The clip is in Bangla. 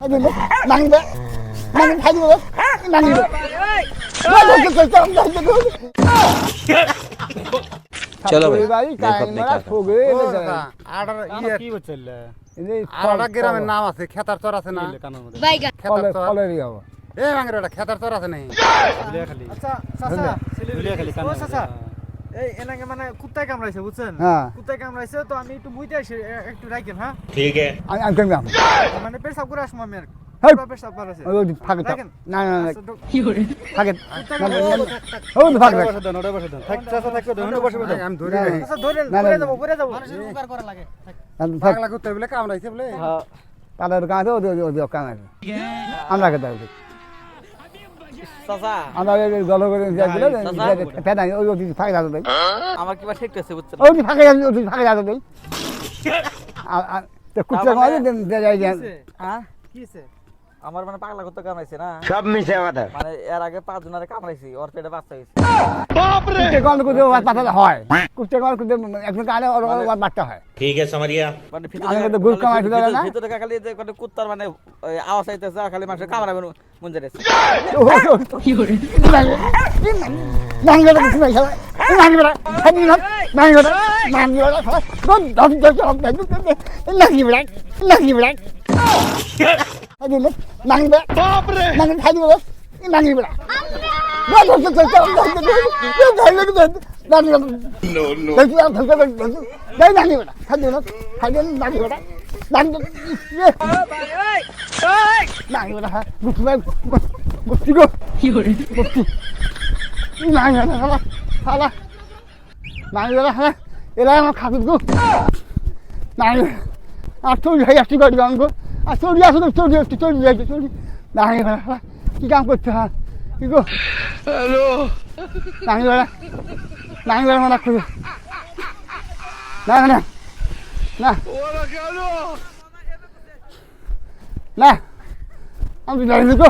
चलो भाई গ্রামের নাম আছে খেতার চর আছে না খেতার চর আছে নাই এই এনাকে মানে কুত্তায় কামড়াইছে বুঝছেন কুত্তায় কামড়াইছে তো আমি একটু বুইতে আসি একটু রাখেন হ্যাঁ ठीक है মানে পেশাব করে আসবো আমি আর পেশাব করেছে না আমরা গল্প করে আমার কি ঠিক আছে বুঝছেন হ্যাঁ কিছে আমার মানে পাগলা কুত্তা কামড়াইছে না সব মিছে কথা মানে এর আগে 5 জনের কামড়াইছি ওর পেটে বাচ্চা হইছে বাপ রে কোন কুত্তে পাতা হয় কুত্তে কোন কুত্তে একজন কালে ওর বাচ্চা হয় ठीक है समझिया মানে আমি তো গুল কামাইতে দাও না ভিতরে খালি যে কোন কুত্তার মানে আওয়াজ আইতেছে খালি মানুষ কামড়াবে মন যাচ্ছে কি করে নাঙ্গা তো কিছু নাই নাঙ্গা খালি না নাঙ্গা নাঙ্গা কোন দম দম নাঙ্গা নাঙ্গা बाप रे নাঙ্গা খালি বল নাঙ্গা नो नो এরা আমার খাবি গো আর চৌরি হয়ে আসছি গাড়ি গান গো আর চৌরি আসো চৌরি আসছি চৌরি যাইছে চৌরি কি কাম করতে হয় কি গো हेलो নাহি বেড়া মনে করবে না না না ओला क्या लो না আমি জানি গো